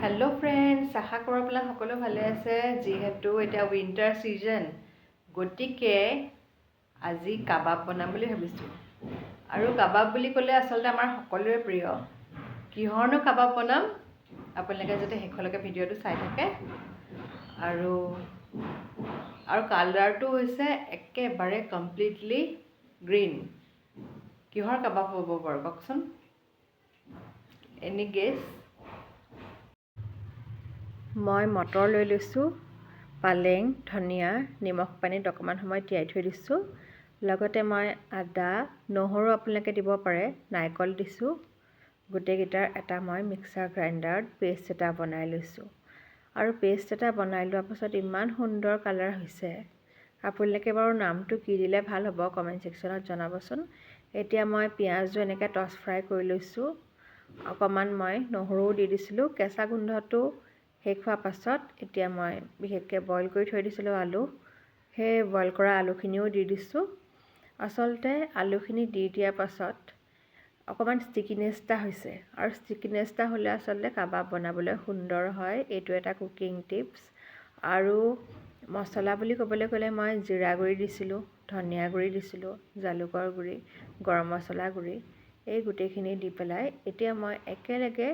hello friends आशा करो आपलोक सकलो भाले आछे जेहेतु एटा विंटार सीजन गतिके আজি কাবাব বনাম বুলি ভাবিছো আৰু কাবাব বুলি ক'লে আসলতে আমাৰ সকলোৰে প্ৰিয় কিহৰনো কাবাব বনাম আপোনালোকে যদি হেখলৈকে ভিডিওটো চাই থাকে আৰু কালাৰটো হৈছে একেবাৰে কমপ্লিটলি গ্ৰীন কিহৰ কাবাব হ'ব বাৰু কওকচোন এনি গেছ মই মটৰ লৈ লৈছো পালেং ধনিয়া নিমখ পানীত অকমান সময় তিয়াই থৈ দিছো লগতে মই আদা নহৰু আপোনালোকে দিব পাৰে নাইকল দিছো গুটেগিটাৰ এটা মই মিক্সাৰ গ্ৰাইণ্ডাৰত পেষ্ট এটা বনাই লৈছো আৰু পেষ্ট এটা বনাই লোৱাৰ পাছত ইমান সুন্দৰ কালাৰ হৈছে আপোনালোকে বাৰু নামটো কি দিলে ভাল হ'ব কমেন্ট সেকশনত জনাবচোন এতিয়া মই পিয়াজটো এনেকৈ টছ ফ্ৰাই কৰি লৈছো অকমান মই নহৰু দি দিছিলো কেঁচা গোন্ধটো শেষ হোৱাৰ পাছত এতিয়া মই বিশেষকৈ বইল কৰি থৈ দিছিলো আলু হে বইল কৰা আলুখিনিও দি দিছো আসলতে আলুখিনি দি দিয়াৰ পাছত অকমান ষ্টিকিনেছটা হৈছে আৰু ষ্টিকিনেছটা হ'লে আসলতে কাবাব বনাবলৈ সুন্দৰ হয় এইটো এটা কুকিং টিপছ আৰু মছলা বুলি ক'বলৈ গ'লে মই জিৰা গুৰি দিছিলো ধনিয়া গুৰি দিছিলো জালুকৰ গুৰি গৰম মছলা গুৰি এই গুটেখিনি দি পেলাই এতিয়া মই একেলগে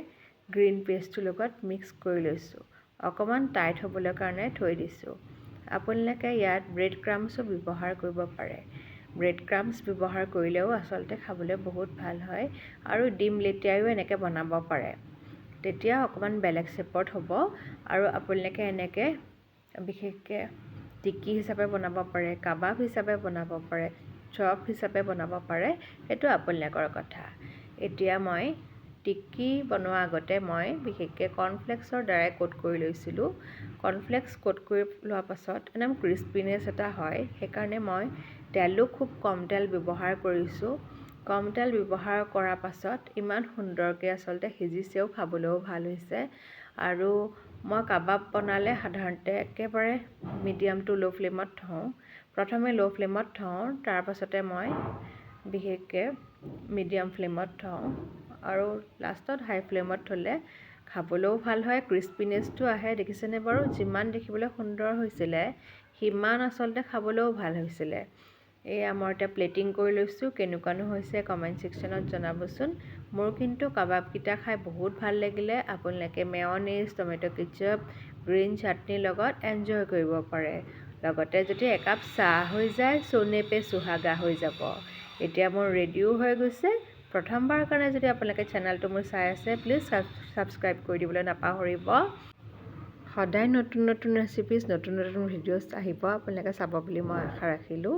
গ্ৰীন পেষ্টৰ লগত মিক্স কৰি লৈছো অকমান টাইট হ'বলৈ কাৰণে থৈ দিছো আপোনালোকে ইয়াত ব্ৰেড ক্ৰাম্বছো ব্যৱহাৰ কৰিব পাৰে ব্ৰেড ক্ৰাম্বছ ব্যৱহাৰ কৰিলেও আসলতে খাবলৈ বহুত ভাল হয় আৰু ডিম লেটিয়াইও এনেকৈ বনাব পাৰে তেতিয়া অকমান বেলেগ শেপত হ'ব আৰু আপোনালোকে এনেকৈ বিশেষকৈ টিকি হিচাপে বনাব পাৰে কাবাব হিচাপে বনাব পাৰে চপ হিচাপে বনাব পাৰে এটো আপোনালোকৰ কথা এতিয়া মই টিকি বনোৱা আগতে মই বিশেষকৈ কৰ্নফ্লেক্সৰ দ্বাৰা কোট কৰি লৈছিলো কৰ্নফ্লেক্স কোট কৰি লোৱাৰ পাছত একদম ক্ৰিস্পিনেছ এটা হয় সেইকাৰণে মই তেলো খুব কম তেল ব্যৱহাৰ কৰিছো কম তেল ব্যৱহাৰ কৰাৰ পাছত ইমান সুন্দৰকৈ আসলতে সিজিছেও খাবলৈও ভাল হৈছে আৰু মই কাবাব বনালে সাধাৰণতে একেবাৰে মিডিয়াম টু লো ফ্লেমত থওঁ প্ৰথমে লো ফ্লেমত থওঁ তাৰ পাছতে মই বিশেষকৈ মিডিয়াম ফ্লেমত থওঁ আৰু লাষ্টত হাই ফ্লেমত থলে খাবলৈও ভাল হয় ক্ৰিস্পিনেছটো আহে দেখিছেনে বাৰু যিমান দেখিবলৈ সুন্দৰ হৈছিলে হিমান আসলতে খাবলৈও ভাল হৈছিলে এই আমাৰ এটা প্লেটিং কৰি লৈছো কেনেকুৱানো হৈছে কমেন্ট সেকশনত জনাবচোন মোৰ কিন্তু কাবাব কিটা খাই বহুত ভাল লাগিলে আপোনালোকে মেয়নিজ টমেটো কেচাপ গ্ৰীন চাটনি লগত এনজয় কৰিব পাৰে লগতে যদি একাপ চাহ হৈ যায় সোনে পে সুহাগা হৈ যাব এতিয়া মোৰ ৰেডিও হৈ গৈছে প্ৰথমবাৰৰ কাৰণে যদি আপোনালোকে চেনেলটো মোৰ চাই আছে প্লিজ সাবস্ক্ৰাইব কৰি দিবলৈ নাপাহৰিব সদায় নতুন নতুন ৰেচিপিজ নতুন নতুন ভিডিঅ'ছ আহিব আপোনালোকে চাব বুলি মই আশা ৰাখিলোঁ